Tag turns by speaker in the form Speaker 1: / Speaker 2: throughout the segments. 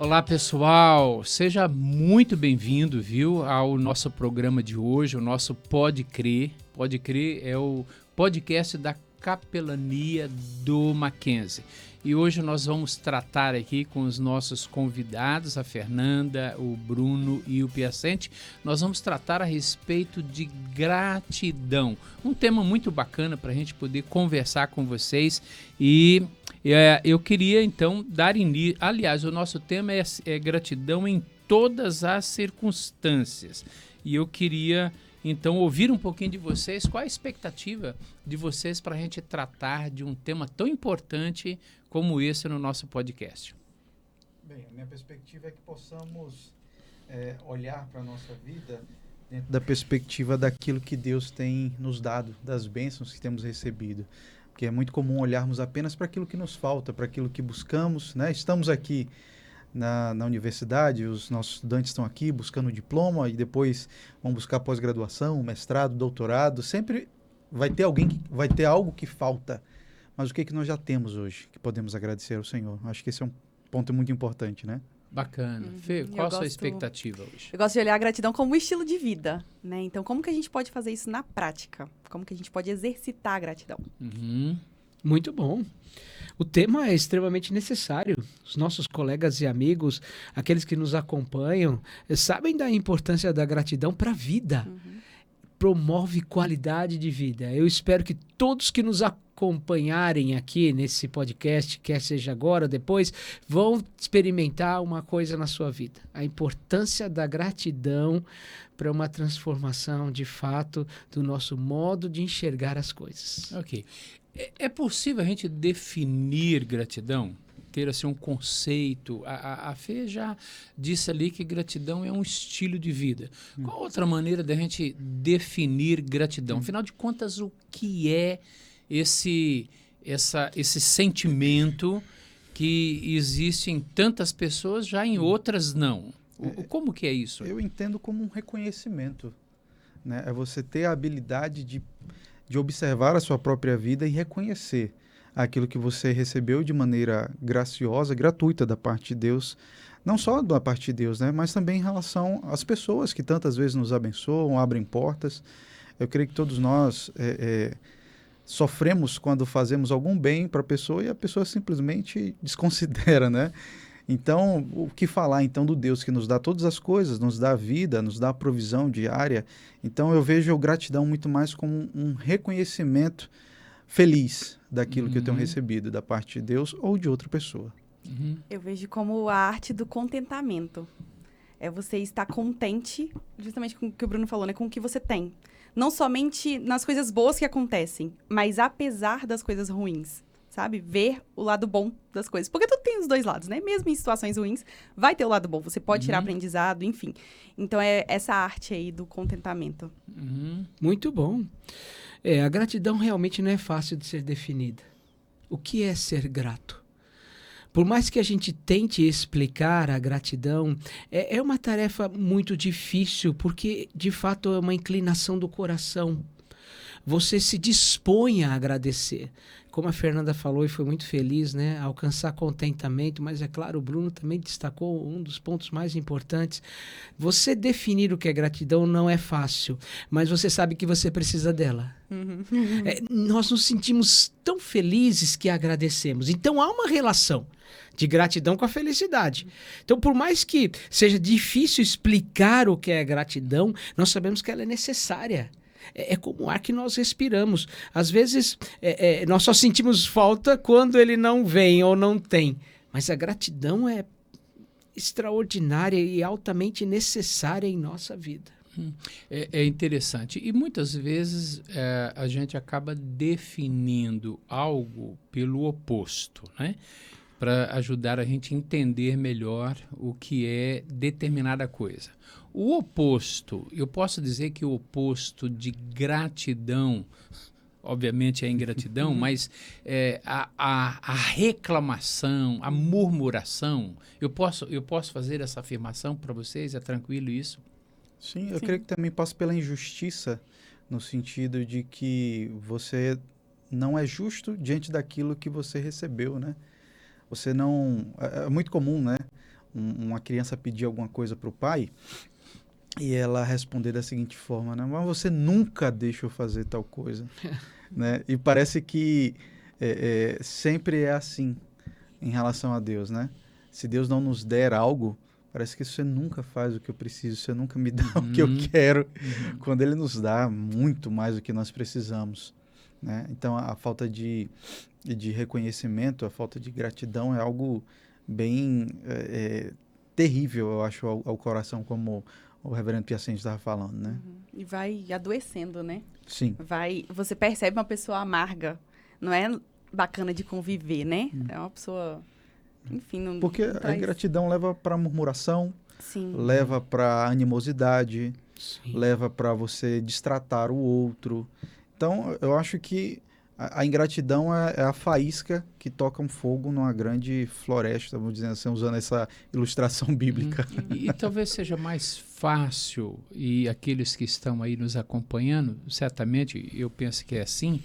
Speaker 1: Olá pessoal, seja muito bem-vindo, viu, ao nosso programa de hoje, o nosso Pode Crer. Pode Crer é o podcast da Capelania do Mackenzie. E hoje nós vamos tratar aqui com os nossos convidados, a Fernanda, o Bruno e o Piacente. Nós vamos tratar a respeito de gratidão. Um tema muito bacana para a gente poder conversar com vocês e... eu queria então dar início. Aliás, o nosso tema é gratidão em todas as circunstâncias. E eu queria então ouvir um pouquinho de vocês, qual a expectativa de vocês para a gente tratar de um tema tão importante como esse no nosso podcast.
Speaker 2: Bem, a minha perspectiva é que possamos olhar para a nossa vida dentro da perspectiva daquilo que Deus tem nos dado, das bênçãos que temos recebido. Porque é muito comum olharmos apenas para aquilo que nos falta, para aquilo que buscamos, né? Estamos aqui na universidade, os nossos estudantes estão aqui buscando o diploma e depois vão buscar pós-graduação, mestrado, doutorado. Sempre vai ter algo que falta. Mas o que nós já temos hoje que podemos agradecer ao Senhor? Acho que esse é um ponto muito importante, né?
Speaker 1: Bacana. Fê, qual a sua expectativa hoje?
Speaker 3: Eu gosto de olhar a gratidão como um estilo de vida, né? Então, como que a gente pode fazer isso na prática? Como que a gente pode exercitar a gratidão?
Speaker 4: Muito bom. O tema é extremamente necessário. Os nossos colegas e amigos, aqueles que nos acompanham, sabem da importância da gratidão para a vida. Promove qualidade de vida. Eu espero que todos que nos acompanharem aqui nesse podcast, quer seja agora ou depois, vão experimentar uma coisa na sua vida. A importância da gratidão para uma transformação, de fato, do nosso modo de enxergar as coisas.
Speaker 1: Ok. É possível a gente definir gratidão? Ter assim um conceito? A Fê já disse ali que gratidão é um estilo de vida. Qual outra maneira da gente definir gratidão? Afinal de contas, o que é esse sentimento que existe em tantas pessoas, já em outras não? Como que é isso?
Speaker 2: Eu entendo como um reconhecimento, né? É você ter a habilidade de observar a sua própria vida e reconhecer aquilo que você recebeu de maneira graciosa, gratuita da parte de Deus, não só da parte de Deus, né, mas também em relação às pessoas que tantas vezes nos abençoam, abrem portas. Eu creio que todos nós sofremos quando fazemos algum bem para a pessoa e a pessoa simplesmente desconsidera, né? Então, o que falar então do Deus que nos dá todas as coisas, nos dá a vida, nos dá a provisão diária? Então, eu vejo a gratidão muito mais como um reconhecimento feliz daquilo que eu tenho recebido da parte de Deus ou de outra pessoa.
Speaker 3: Eu vejo como a arte do contentamento. É você estar contente, justamente com o que o Bruno falou, né? Com o que você tem. Não somente nas coisas boas que acontecem, mas apesar das coisas ruins. Sabe? Ver o lado bom das coisas. Porque tudo tem os dois lados, né? Mesmo em situações ruins, vai ter o lado bom. Você pode tirar aprendizado, enfim. Então, é essa arte aí do contentamento.
Speaker 4: Muito bom. A gratidão realmente não é fácil de ser definida. O que é ser grato? Por mais que a gente tente explicar a gratidão, é uma tarefa muito difícil, porque, de fato, é uma inclinação do coração. Você se dispõe a agradecer. Como a Fernanda falou e foi muito feliz, né? Alcançar contentamento, mas é claro, o Bruno também destacou um dos pontos mais importantes. Você definir o que é gratidão não é fácil, mas você sabe que você precisa dela. Nós nos sentimos tão felizes que agradecemos. Então há uma relação de gratidão com a felicidade. Então, por mais que seja difícil explicar o que é gratidão, nós sabemos que ela é necessária. É como o ar que nós respiramos. Às vezes, nós só sentimos falta quando ele não vem ou não tem. Mas a gratidão é extraordinária e altamente necessária em nossa vida.
Speaker 1: É interessante. E muitas vezes a gente acaba definindo algo pelo oposto, né? Para ajudar a gente a entender melhor o que é determinada coisa. O oposto, eu posso dizer que o oposto de gratidão, obviamente é ingratidão, mas a reclamação, a murmuração, eu posso fazer essa afirmação para vocês? É tranquilo isso?
Speaker 2: Sim, eu creio que também passa pela injustiça, no sentido de que você não é justo diante daquilo que você recebeu, né? Você não... É muito comum, né? uma criança pedir alguma coisa para o pai e ela responder da seguinte forma, né? Mas você nunca deixa eu fazer tal coisa, né? E parece que sempre é assim em relação a Deus, né? Se Deus não nos der algo, parece que você nunca faz o que eu preciso, você nunca me dá o que eu quero, quando Ele nos dá muito mais do que nós precisamos, né? Então, a falta de reconhecimento, a falta de gratidão é algo bem terrível, eu acho, ao coração, como o reverendo Piacente estava falando, né?
Speaker 3: E vai adoecendo, né?
Speaker 2: Sim.
Speaker 3: Você percebe uma pessoa amarga, não é bacana de conviver, né? É uma pessoa, enfim, não.
Speaker 2: Porque
Speaker 3: não
Speaker 2: a
Speaker 3: traz...
Speaker 2: ingratidão leva para murmuração,
Speaker 3: Sim.
Speaker 2: leva para animosidade,
Speaker 4: Sim.
Speaker 2: leva para você destratar o outro. Então, eu acho que a ingratidão é a faísca que toca um fogo numa grande floresta, vamos dizer assim, usando essa ilustração bíblica.
Speaker 1: E talvez seja mais fácil, e aqueles que estão aí nos acompanhando, certamente, eu penso que é assim,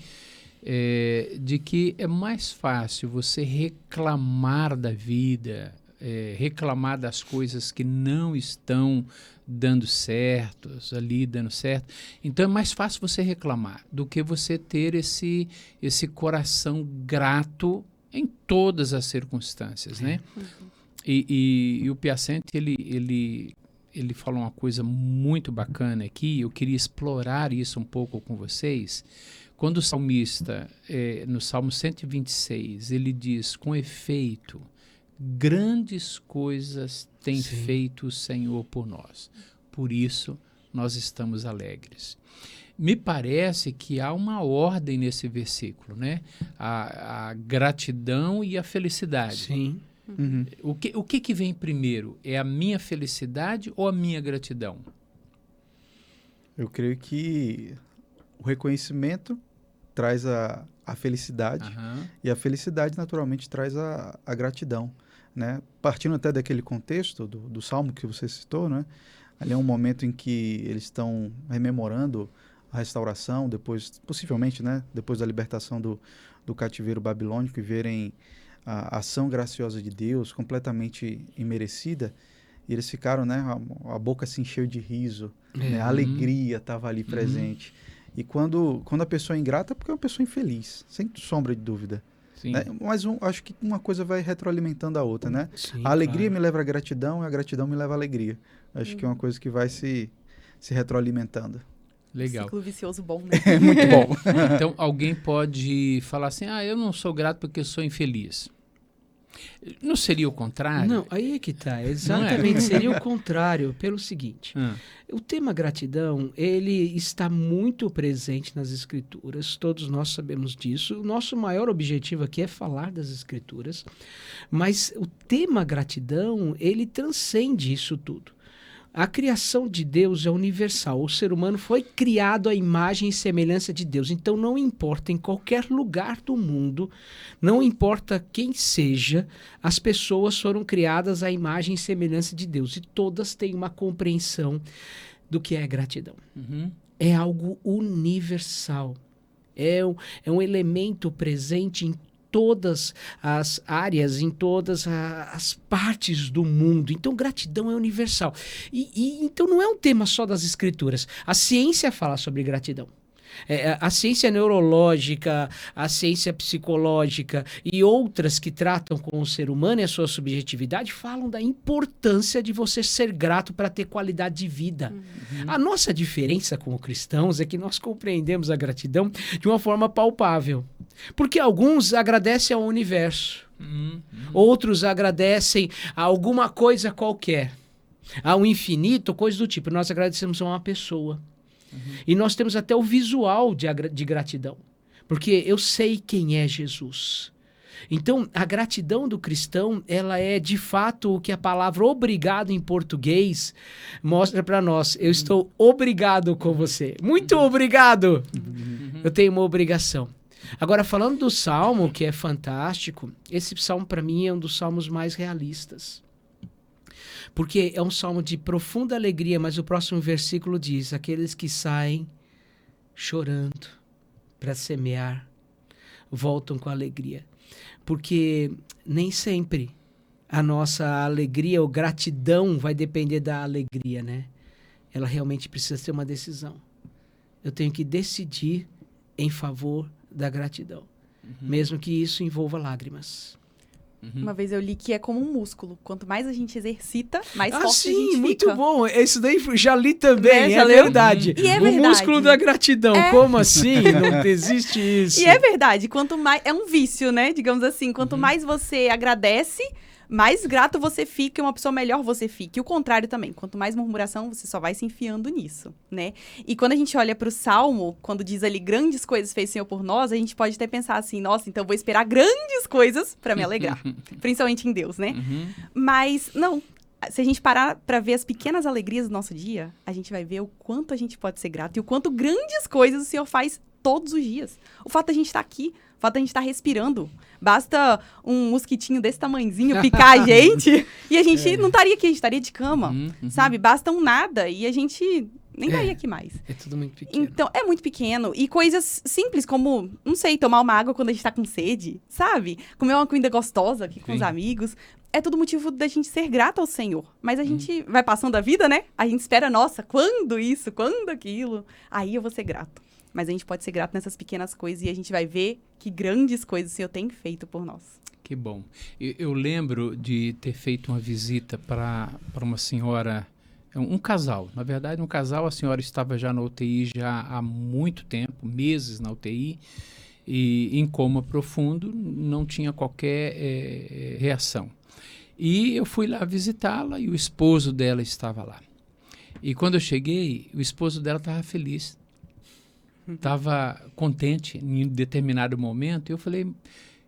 Speaker 1: de que é mais fácil você reclamar da vida, reclamar das coisas que não estão dando certo. Então é mais fácil você reclamar do que você ter esse coração grato em todas as circunstâncias, né? E o Piacente, ele falou uma coisa muito bacana aqui, eu queria explorar isso um pouco com vocês. Quando o salmista, no Salmo 126, ele diz, com efeito, grandes coisas tem feito o Senhor por nós. Por isso, nós estamos alegres. Me parece que há uma ordem nesse versículo, né? A gratidão e a felicidade.
Speaker 4: Sim.
Speaker 2: Uhum.
Speaker 1: O que vem primeiro? É a minha felicidade ou a minha gratidão?
Speaker 2: Eu creio que o reconhecimento traz a felicidade, e a felicidade naturalmente traz a gratidão, né? Partindo até daquele contexto do Salmo que você citou, né? Ali é um momento em que eles estão rememorando a restauração, depois, possivelmente, né? Depois da libertação do cativeiro babilônico, e verem a ação graciosa de Deus, completamente imerecida, e eles ficaram, né? A boca se encheu de riso, né? A alegria estava ali presente. E quando a pessoa é ingrata, é porque é uma pessoa infeliz, sem sombra de dúvida. Né? Mas acho que uma coisa vai retroalimentando a outra, né?
Speaker 4: Sim,
Speaker 2: a alegria
Speaker 4: claro.
Speaker 2: me leva à gratidão, e a gratidão me leva à alegria. Acho que é uma coisa que vai se retroalimentando.
Speaker 1: Legal.
Speaker 3: Ciclo vicioso bom, né?
Speaker 2: É muito bom.
Speaker 1: Então, alguém pode falar assim, eu não sou grato porque sou infeliz. Não seria o contrário?
Speaker 4: Não, aí é que tá. Exatamente, seria o contrário, pelo seguinte. O tema gratidão, ele está muito presente nas Escrituras, todos nós sabemos disso. O nosso maior objetivo aqui é falar das Escrituras, mas o tema gratidão, ele transcende isso tudo. A criação de Deus é universal. O ser humano foi criado à imagem e semelhança de Deus. Então, não importa em qualquer lugar do mundo, não importa quem seja, as pessoas foram criadas à imagem e semelhança de Deus. E todas têm uma compreensão do que é gratidão. É algo universal. É um elemento presente em todas as áreas, em todas as partes do mundo. Então, gratidão é universal. Então, não é um tema só das Escrituras. A ciência fala sobre gratidão. A ciência neurológica, a ciência psicológica e outras que tratam com o ser humano e a sua subjetividade falam da importância de você ser grato para ter qualidade de vida. A nossa diferença como cristãos é que nós compreendemos a gratidão de uma forma palpável. Porque alguns agradecem ao universo, outros agradecem a alguma coisa qualquer, ao infinito, coisa do tipo. Nós agradecemos a uma pessoa. E nós temos até o visual de gratidão, porque eu sei quem é Jesus. Então, a gratidão do cristão, ela é de fato o que a palavra obrigado em português mostra para nós. Eu estou obrigado com você. Muito obrigado! Eu tenho uma obrigação. Agora, falando do Salmo, que é fantástico, esse Salmo para mim é um dos salmos mais realistas. Porque é um salmo de profunda alegria, mas o próximo versículo diz, aqueles que saem chorando para semear, voltam com alegria. Porque nem sempre a nossa alegria ou gratidão vai depender da alegria, né? Ela realmente precisa ter uma decisão. Eu tenho que decidir em favor da gratidão, mesmo que isso envolva lágrimas.
Speaker 3: Uma vez eu li que é como um músculo. Quanto mais a gente exercita, mais forte a
Speaker 4: sim,
Speaker 3: gente
Speaker 4: muito
Speaker 3: fica.
Speaker 4: bom. Isso daí já li também,
Speaker 3: Né, já
Speaker 4: é
Speaker 3: leu?
Speaker 4: verdade.
Speaker 3: E é
Speaker 4: o
Speaker 3: verdade.
Speaker 4: músculo da gratidão, como assim? Não existe isso.
Speaker 3: E é verdade, quanto mais. É um vício, né? Digamos assim. Quanto mais você agradece, mais grato você fica e uma pessoa melhor você fica. E o contrário também. Quanto mais murmuração, você só vai se enfiando nisso, né? E quando a gente olha pro Salmo, quando diz ali grandes coisas fez o Senhor por nós, a gente pode até pensar assim, nossa, então eu vou esperar grandes coisas pra me alegrar. Principalmente em Deus, né? Mas, não. Se a gente parar pra ver as pequenas alegrias do nosso dia, a gente vai ver o quanto a gente pode ser grato e o quanto grandes coisas o Senhor faz todos os dias. O fato da gente estar aqui, o fato da gente estar respirando. Basta um mosquitinho desse tamanhozinho picar a gente e a gente não estaria aqui, a gente estaria de cama, sabe? Basta um nada e a gente nem estaria aqui mais.
Speaker 4: É tudo muito pequeno.
Speaker 3: Então, é muito pequeno. E coisas simples como, não sei, tomar uma água quando a gente tá com sede, sabe? Comer uma comida gostosa aqui com os amigos. É tudo motivo da gente ser grato ao Senhor. Mas a gente vai passando a vida, né? A gente espera, nossa, quando isso? Quando aquilo? Aí eu vou ser grato. Mas a gente pode ser grato nessas pequenas coisas e a gente vai ver que grandes coisas o Senhor tem feito por nós.
Speaker 1: Que bom. Eu lembro de ter feito uma visita para uma senhora, um casal. Na verdade, um casal, a senhora estava já na UTI já há muito tempo, meses na UTI, e em coma profundo, não tinha qualquer reação. E eu fui lá visitá-la e o esposo dela estava lá. E quando eu cheguei, o esposo dela estava feliz. Estava contente em determinado momento. E eu falei,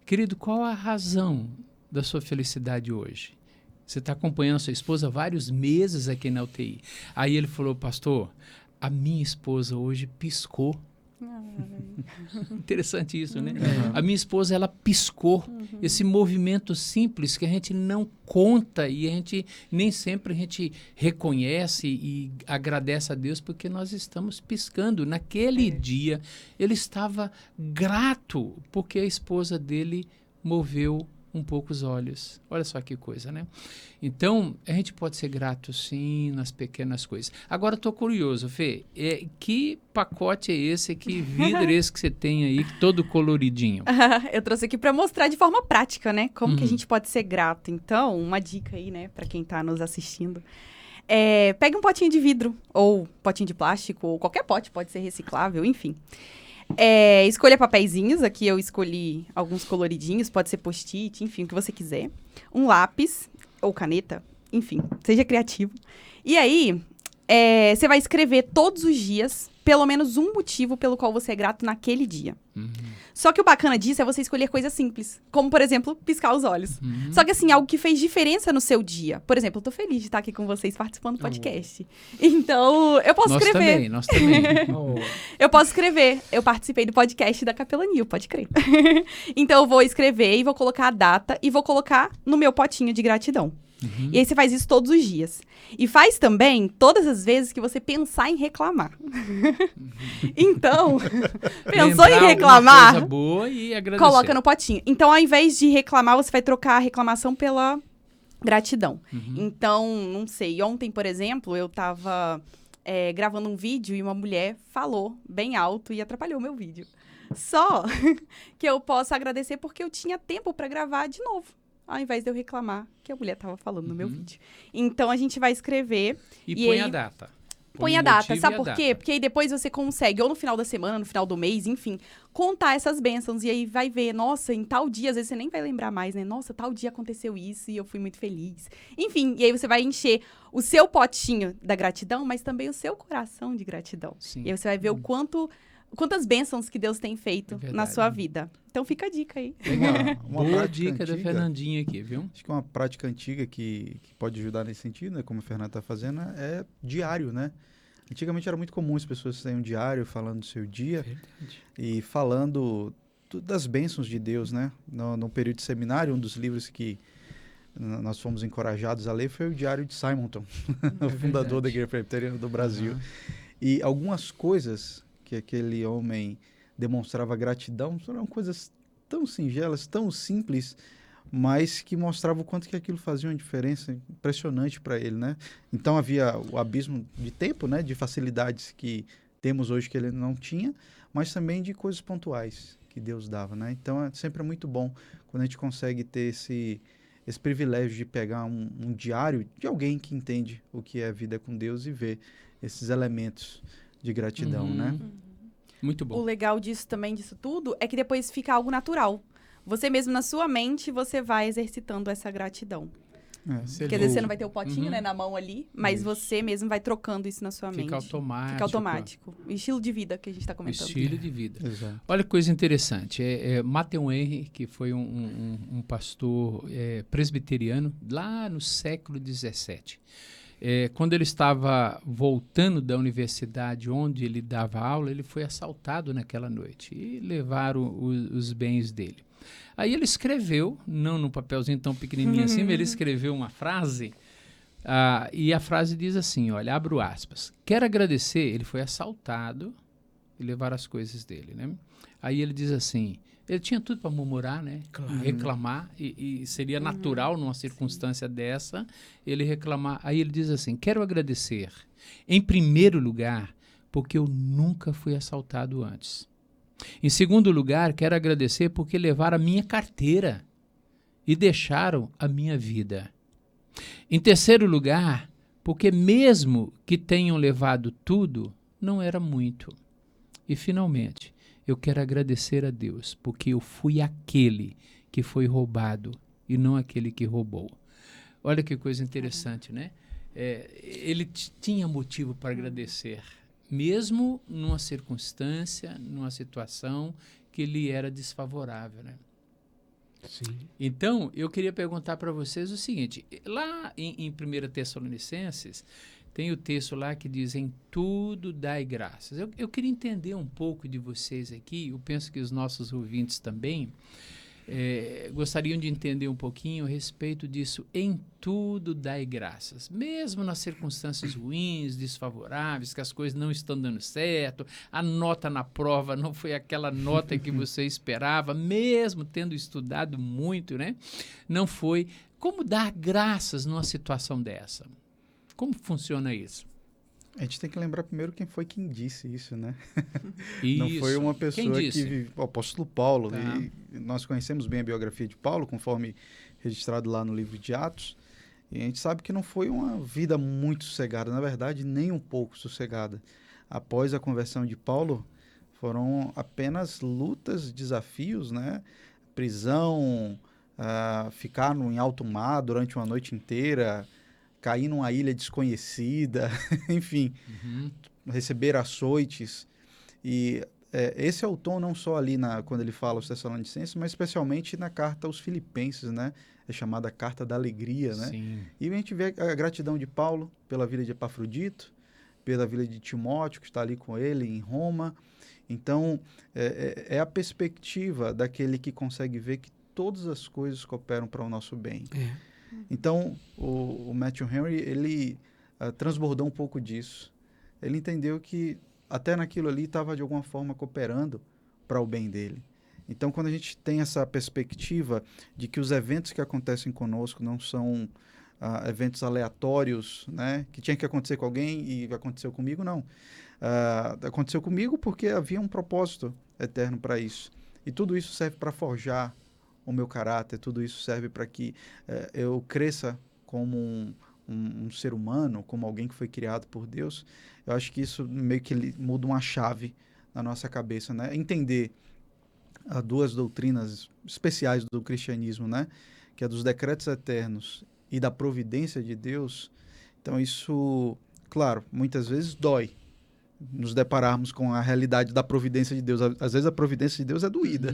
Speaker 1: querido, qual a razão da sua felicidade hoje? Você está acompanhando a sua esposa há vários meses aqui na UTI. Aí ele falou, pastor, a minha esposa hoje piscou. Interessante isso, né? A minha esposa, ela piscou. Esse movimento simples que a gente não conta e a gente nem sempre a gente reconhece e agradece a Deus porque nós estamos piscando. Naquele dia, ele estava grato porque a esposa dele moveu um pouco os olhos. Olha só que coisa, né? Então, a gente pode ser grato, sim, nas pequenas coisas. Agora, estou curioso, Fê, que pacote é esse, que vidro é esse que você tem aí, todo coloridinho?
Speaker 3: Eu trouxe aqui para mostrar de forma prática, né? Como que a gente pode ser grato. Então, uma dica aí, né, para quem está nos assistindo. Pegue um potinho de vidro, ou potinho de plástico, ou qualquer pote, pode ser reciclável, enfim. Escolha papeizinhos, aqui eu escolhi alguns coloridinhos, pode ser post-it, enfim, o que você quiser. Um lápis ou caneta, enfim, seja criativo. E aí, você vai escrever todos os dias pelo menos um motivo pelo qual você é grato naquele dia. Só que o bacana disso é você escolher coisas simples, como, por exemplo, piscar os olhos. Só que, assim, algo que fez diferença no seu dia. Por exemplo, eu tô feliz de estar aqui com vocês participando do podcast. Então, eu posso escrever.
Speaker 1: Nós também.
Speaker 3: Eu posso escrever. Eu participei do podcast da Capelania, pode crer. Então, eu vou escrever e vou colocar a data e vou colocar no meu potinho de gratidão. E aí você faz isso todos os dias. E faz também todas as vezes que você pensar em reclamar. Então, pensou em reclamar,
Speaker 1: coisa boa e agradecer.
Speaker 3: Coloca no potinho. Então, ao invés de reclamar, você vai trocar a reclamação pela gratidão. Então, não sei, ontem, por exemplo, eu tava gravando um vídeo e uma mulher falou bem alto e atrapalhou o meu vídeo. Só que eu posso agradecer porque eu tinha tempo para gravar de novo, ao invés de eu reclamar que a mulher estava falando no meu vídeo. Então, a gente vai escrever.
Speaker 1: E põe a data.
Speaker 3: Põe a data, sabe por quê? Porque aí depois você consegue, ou no final da semana, no final do mês, enfim, contar essas bênçãos. E aí vai ver, nossa, em tal dia, às vezes você nem vai lembrar mais, né? Nossa, tal dia aconteceu isso e eu fui muito feliz. Enfim, e aí você vai encher o seu potinho da gratidão, mas também o seu coração de gratidão.
Speaker 1: Sim.
Speaker 3: E aí você vai ver quantas bênçãos que Deus tem feito na sua vida. Então fica a dica aí.
Speaker 1: Legal.
Speaker 2: Uma
Speaker 1: Boa
Speaker 2: dica
Speaker 1: dica da
Speaker 2: antiga.
Speaker 1: Fernandinha aqui, viu?
Speaker 2: Acho que uma prática antiga que pode ajudar nesse sentido, né, como a Fernanda está fazendo, é diário, né? Antigamente era muito comum as pessoas terem um diário falando do seu dia e falando das bênçãos de Deus, né? No período de seminário, um dos livros que nós fomos encorajados a ler foi o Diário de Simonton, o fundador da Igreja Presbiteriana do Brasil. E algumas coisas que aquele homem demonstrava gratidão eram coisas tão singelas, tão simples, mas que mostrava o quanto que aquilo fazia uma diferença impressionante para ele, né? Então havia o abismo de tempo, né? De facilidades que temos hoje que ele não tinha, mas também de coisas pontuais que Deus dava, né? Então é sempre muito bom quando a gente consegue ter esse privilégio de pegar um diário de alguém que entende o que é a vida com Deus e ver esses elementos de gratidão, né?
Speaker 1: Muito
Speaker 3: O
Speaker 1: bom.
Speaker 3: legal disso também, disso tudo, é que depois fica algo natural. Você mesmo, na sua mente, você vai exercitando essa gratidão.
Speaker 1: Excelente.
Speaker 3: Quer dizer, você não vai ter o potinho,
Speaker 1: Uhum.
Speaker 3: né, na mão ali, mas
Speaker 2: Isso.
Speaker 3: você mesmo vai trocando isso na sua mente.
Speaker 1: Fica automático.
Speaker 3: Fica automático. O estilo de vida que a gente está
Speaker 1: O
Speaker 3: comentando.
Speaker 1: estilo de vida.
Speaker 2: Exato.
Speaker 1: Olha que coisa interessante. Matthew Henry, que foi um pastor presbiteriano lá no século XVII. Quando ele estava voltando da universidade onde ele dava aula, ele foi assaltado naquela noite e levaram os bens dele. Aí ele escreveu, não num papelzinho tão pequenininho assim, mas ele escreveu uma frase, e a frase diz assim, olha, abro aspas, quero agradecer, ele foi assaltado e levaram as coisas dele, né? Aí ele diz assim, ele tinha tudo para murmurar, né?
Speaker 4: Claro.
Speaker 1: Reclamar, e seria natural numa circunstância dessa ele reclamar. Aí ele diz assim, quero agradecer, em primeiro lugar, porque eu nunca fui assaltado antes. Em segundo lugar, quero agradecer porque levaram a minha carteira e deixaram a minha vida. Em terceiro lugar, porque mesmo que tenham levado tudo, não era muito. E finalmente, eu quero agradecer a Deus, porque eu fui aquele que foi roubado e não aquele que roubou. Olha que coisa interessante, né? Ele tinha motivo para agradecer, mesmo numa circunstância, numa situação que lhe era desfavorável, né?
Speaker 4: Sim.
Speaker 1: Então, eu queria perguntar para vocês o seguinte, lá em 1 Tessalonicenses, tem o texto lá que diz, em tudo dai graças. Eu queria entender um pouco de vocês aqui, eu penso que os nossos ouvintes também gostariam de entender um pouquinho a respeito disso. Em tudo dai graças. Mesmo nas circunstâncias ruins, desfavoráveis, que as coisas não estão dando certo, a nota na prova não foi aquela nota que você esperava, mesmo tendo estudado muito, né? Não foi. Como dar graças numa situação dessa? Como funciona isso?
Speaker 2: A gente tem que lembrar primeiro quem disse isso, né?
Speaker 1: Isso.
Speaker 2: Não foi uma
Speaker 1: Quem
Speaker 2: pessoa
Speaker 1: disse?
Speaker 2: que vive, o apóstolo Paulo.
Speaker 1: Tá.
Speaker 2: E nós conhecemos bem a biografia de Paulo, conforme registrado lá no livro de Atos. E a gente sabe que não foi uma vida muito sossegada, na verdade, nem um pouco sossegada. Após a conversão de Paulo, foram apenas lutas, desafios, né? Prisão, ficar em alto mar durante uma noite inteira, cair numa ilha desconhecida, enfim, receber açoites. E esse é o tom não só ali quando ele fala aos Tessalonicenses, mas especialmente na carta aos Filipenses, né? É chamada Carta da Alegria, né?
Speaker 1: Sim.
Speaker 2: E a gente vê a gratidão de Paulo pela vida de Epafrodito, pela vida de Timóteo, que está ali com ele em Roma. Então, é a perspectiva daquele que consegue ver que todas as coisas cooperam para o nosso bem. Então, o Matthew Henry, ele transbordou um pouco disso. Ele entendeu que até naquilo ali estava, de alguma forma, cooperando para o bem dele. Então, quando a gente tem essa perspectiva de que os eventos que acontecem conosco não são eventos aleatórios, né, que tinha que acontecer com alguém e aconteceu comigo, não. Aconteceu comigo porque havia um propósito eterno para isso. E tudo isso serve para forjar o meu caráter, tudo isso serve para que eu cresça como um ser humano, como alguém que foi criado por Deus. Eu acho que isso meio que muda uma chave na nossa cabeça, né? Entender duas doutrinas especiais do cristianismo, né? Que é dos decretos eternos e da providência de Deus. Então isso, claro, muitas vezes dói nos depararmos com a realidade da providência de Deus. Às vezes a providência de Deus é doída,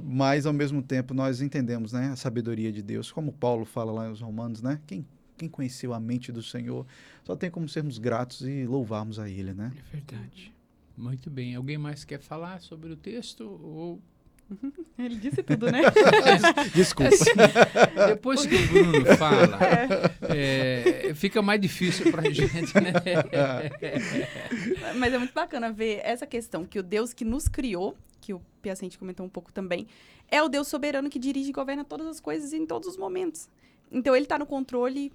Speaker 2: mas ao mesmo tempo nós entendemos, né, a sabedoria de Deus, como Paulo fala lá nos Romanos, né? Quem conheceu a mente do Senhor, só tem como sermos gratos e louvarmos a Ele, né?
Speaker 4: É verdade.
Speaker 1: Muito bem. Alguém mais quer falar sobre o texto? Ou...
Speaker 3: Ele disse tudo, né?
Speaker 2: Desculpa.
Speaker 1: Assim, depois que o Bruno fala, fica mais difícil para a gente, né?
Speaker 3: Mas é muito bacana ver essa questão, que o Deus que nos criou, que Piacente comentou um pouco também, é o Deus soberano que dirige e governa todas as coisas em todos os momentos. Então, ele está no controle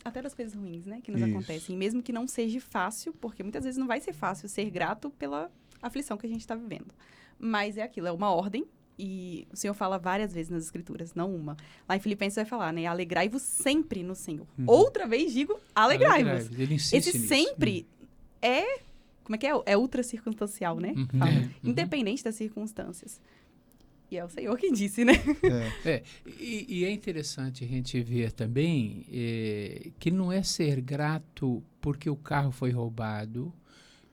Speaker 3: até das coisas ruins, né, que nos acontecem. Mesmo que não seja fácil, porque muitas vezes não vai ser fácil ser grato pela aflição que a gente está vivendo. Mas é aquilo, é uma ordem. E o Senhor fala várias vezes nas Escrituras, não uma. Lá em Filipenses vai falar, né? Alegrai-vos sempre no Senhor. Outra vez digo, alegrai-vos.
Speaker 1: Ele insiste
Speaker 3: Esse
Speaker 1: nisso.
Speaker 3: sempre é... Como é que é? É ultra circunstancial, né? Fala. Independente das circunstâncias. E é o Senhor quem disse, né?
Speaker 1: E é interessante a gente ver também que não é ser grato porque o carro foi roubado,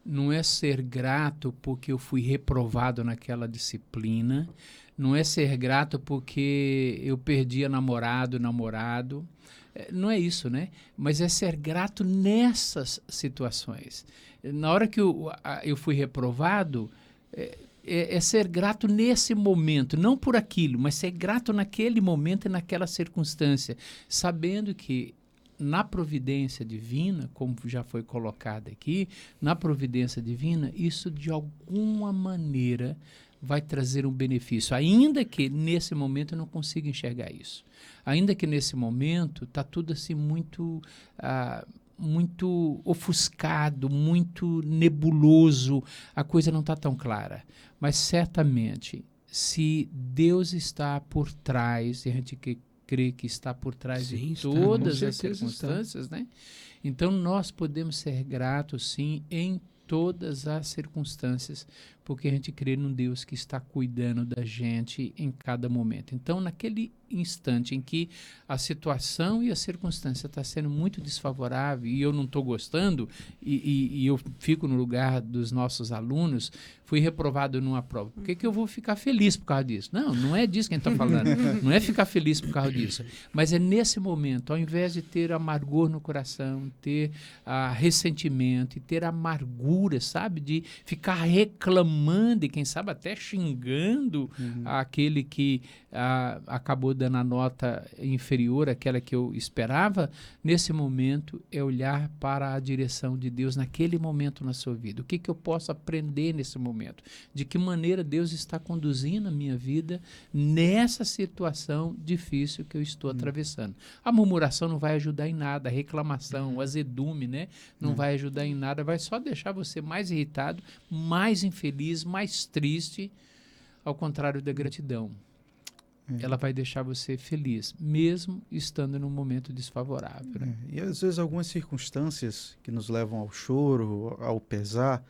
Speaker 1: não é ser grato porque eu fui reprovado naquela disciplina, não é ser grato porque eu perdi namorado. Não é isso, né? Mas é ser grato nessas situações. Na hora que eu fui reprovado, é ser grato nesse momento, não por aquilo, mas ser grato naquele momento e naquela circunstância, sabendo que na providência divina, como já foi colocado aqui, na providência divina, isso de alguma maneira vai trazer um benefício, ainda que nesse momento eu não consiga enxergar isso. Ainda que nesse momento está tudo assim muito ofuscado, muito nebuloso, a coisa não está tão clara. Mas certamente, se Deus está por trás, e a gente crê que está por trás de todas as circunstâncias, né? Então nós podemos ser gratos sim em todas as circunstâncias, porque a gente crê num Deus que está cuidando da gente em cada momento. Então, naquele instante em que a situação e a circunstância está sendo muito desfavorável e eu não estou gostando, e eu fico no lugar dos nossos alunos, fui reprovado numa prova. Por que eu vou ficar feliz por causa disso? Não é disso que a gente está falando. Não é ficar feliz por causa disso. Mas é nesse momento, ao invés de ter amargor no coração, ter ressentimento e ter amargura, sabe? De ficar reclamando e quem sabe até xingando aquele que acabou dando a nota inferior àquela que eu esperava, nesse momento é olhar para a direção de Deus naquele momento na sua vida. O que eu posso aprender nesse momento? De que maneira Deus está conduzindo a minha vida nessa situação difícil que eu estou atravessando. A murmuração não vai ajudar em nada, a reclamação, o azedume, né? Não vai ajudar em nada, vai só deixar você mais irritado, mais infeliz, mais triste, ao contrário da gratidão. Ela vai deixar você feliz, mesmo estando num momento desfavorável. Né?
Speaker 2: E às vezes algumas circunstâncias que nos levam ao choro, ao pesar,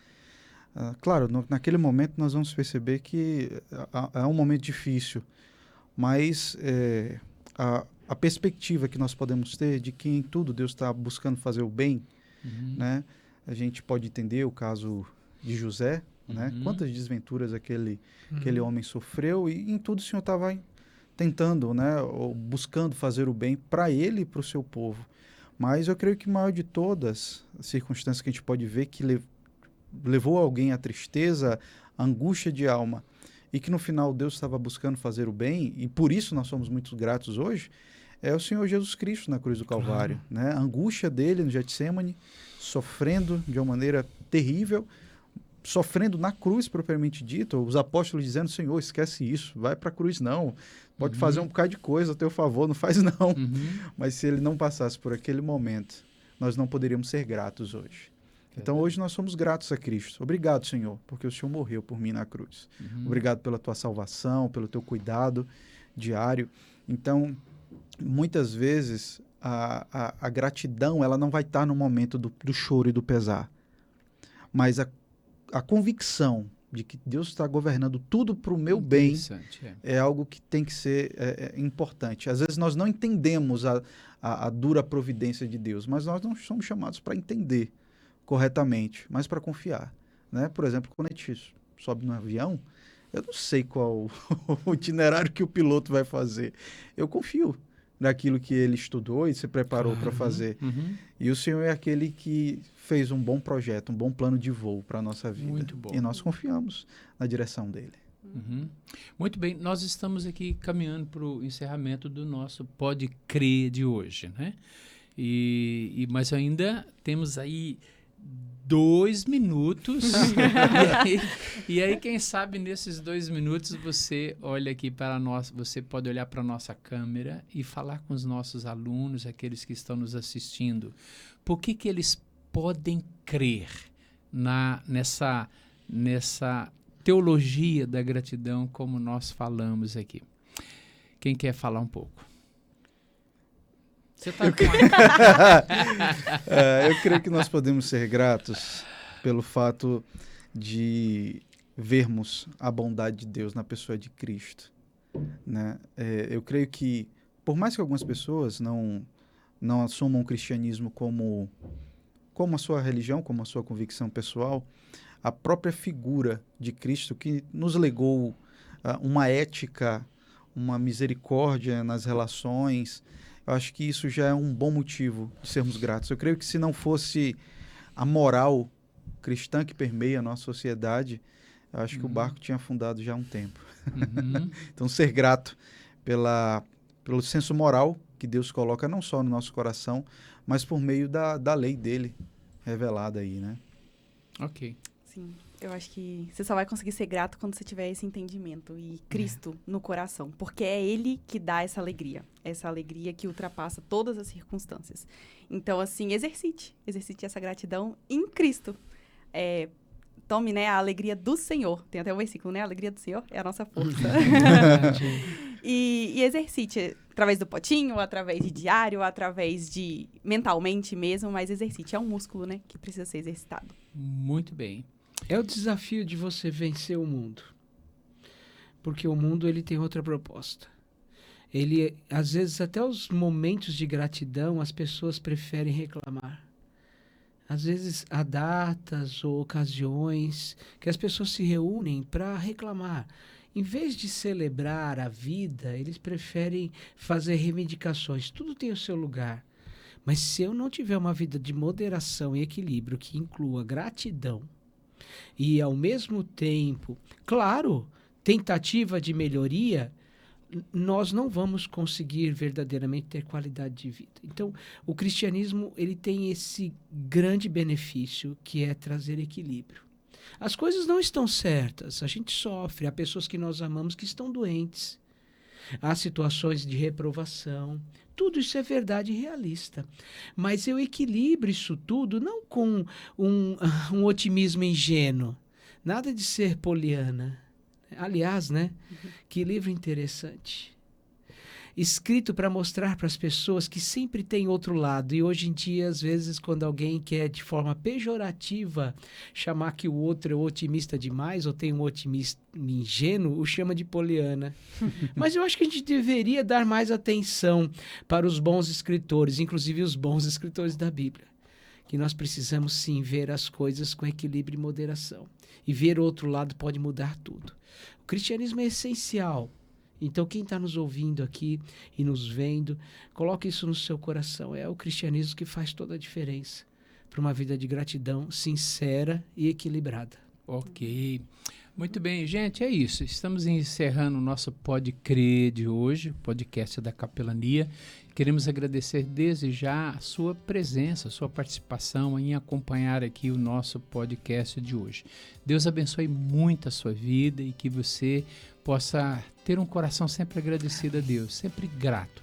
Speaker 2: claro, naquele momento nós vamos perceber que é um momento difícil, mas a perspectiva que nós podemos ter de que em tudo Deus está buscando fazer o bem, né? A gente pode entender o caso de José, né? Quantas desventuras aquele homem sofreu, e em tudo o Senhor estava tentando, né, ou buscando fazer o bem para ele e para o seu povo. Mas eu creio que o maior de todas as circunstâncias que a gente pode ver que levou alguém à tristeza, à angústia de alma, e que no final Deus estava buscando fazer o bem, e por isso nós somos muito gratos hoje, é o Senhor Jesus Cristo na cruz do Calvário. Né? A angústia dele no Getsemane, sofrendo de uma maneira terrível, sofrendo na cruz propriamente dito, os apóstolos dizendo: Senhor, esquece isso, vai para a cruz não, pode fazer um bocado de coisa a teu favor, não faz não. Mas se ele não passasse por aquele momento, nós não poderíamos ser gratos hoje. Então hoje nós somos gratos a Cristo. Obrigado, Senhor, porque o Senhor morreu por mim na cruz. Obrigado pela tua salvação, pelo teu cuidado diário. Então, muitas vezes a gratidão ela não vai estar no momento do choro e do pesar, mas a convicção de que Deus está governando tudo para o meu bem é algo que tem que ser importante. Às vezes nós não entendemos a dura providência de Deus, mas nós não somos chamados para entender corretamente, mas para confiar. Né? Por exemplo, quando a gente sobe no avião, eu não sei qual o itinerário que o piloto vai fazer. Eu confio naquilo que ele estudou e se preparou para fazer. E o Senhor é aquele que fez um bom projeto, um bom plano de voo para a nossa vida.
Speaker 1: Muito bom.
Speaker 2: E nós confiamos na direção dele.
Speaker 1: Muito bem, nós estamos aqui caminhando para o encerramento do nosso Pode Crer de hoje, né? Mas ainda temos aí 2 minutos. e aí, quem sabe, nesses 2 minutos, você olha aqui para nós, você pode olhar para a nossa câmera e falar com os nossos alunos, aqueles que estão nos assistindo, por que eles podem crer nessa teologia da gratidão, como nós falamos aqui. Quem quer falar um pouco? Você tá com
Speaker 2: Eu creio que nós podemos ser gratos pelo fato de vermos a bondade de Deus na pessoa de Cristo, né? Eu creio que, por mais que algumas pessoas não assumam o cristianismo como a sua religião, como a sua convicção pessoal, a própria figura de Cristo que nos legou uma ética, uma misericórdia nas relações, eu acho que isso já é um bom motivo de sermos gratos. Eu creio que se não fosse a moral cristã que permeia a nossa sociedade, eu acho que o barco tinha afundado já há um tempo. Então, ser grato pelo senso moral que Deus coloca não só no nosso coração, mas por meio da lei dele revelada aí, né?
Speaker 1: Ok.
Speaker 3: Sim, eu acho que você só vai conseguir ser grato quando você tiver esse entendimento e Cristo no coração, porque é Ele que dá essa alegria que ultrapassa todas as circunstâncias. Então, assim, exercite essa gratidão em Cristo. Tome, né, a alegria do Senhor. Tem até o versículo, né? A alegria do Senhor é a nossa força. E exercite através do potinho, através de diário, através de mentalmente mesmo, mas exercite. É um músculo, né, que precisa ser exercitado.
Speaker 1: Muito bem.
Speaker 4: É o desafio de você vencer o mundo. Porque o mundo, ele tem outra proposta. Ele, às vezes, até os momentos de gratidão, as pessoas preferem reclamar. Às vezes, há datas ou ocasiões que as pessoas se reúnem para reclamar. Em vez de celebrar a vida, eles preferem fazer reivindicações. Tudo tem o seu lugar. Mas se eu não tiver uma vida de moderação e equilíbrio que inclua gratidão e, ao mesmo tempo, claro, tentativa de melhoria, nós não vamos conseguir verdadeiramente ter qualidade de vida. Então, o cristianismo, ele tem esse grande benefício que é trazer equilíbrio. As coisas não estão certas, a gente sofre, há pessoas que nós amamos que estão doentes, há situações de reprovação, tudo isso é verdade realista. Mas eu equilibro isso tudo não com um otimismo ingênuo, nada de ser poliana. Aliás, né? Que livro interessante. Escrito para mostrar para as pessoas que sempre tem outro lado. E hoje em dia, às vezes, quando alguém quer de forma pejorativa chamar que o outro é otimista demais ou tem um otimismo ingênuo, o chama de poliana. Mas eu acho que a gente deveria dar mais atenção para os bons escritores, inclusive os bons escritores da Bíblia. Que nós precisamos, sim, ver as coisas com equilíbrio e moderação. E ver o outro lado pode mudar tudo. O cristianismo é essencial. Então, quem está nos ouvindo aqui e nos vendo, coloque isso no seu coração. É o cristianismo que faz toda a diferença para uma vida de gratidão sincera e equilibrada.
Speaker 1: Ok. Muito bem, gente, é isso. Estamos encerrando o nosso Pode Crer de hoje, podcast da Capelania. Queremos agradecer desde já a sua presença, a sua participação em acompanhar aqui o nosso podcast de hoje. Deus abençoe muito a sua vida e que você possa ter um coração sempre agradecido a Deus, sempre grato,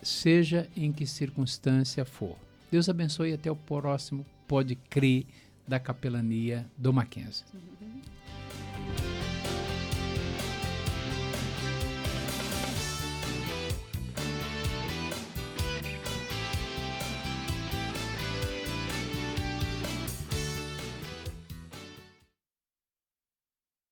Speaker 1: seja em que circunstância for. Deus abençoe e até o próximo Pode Crer da Capelania do Mackenzie.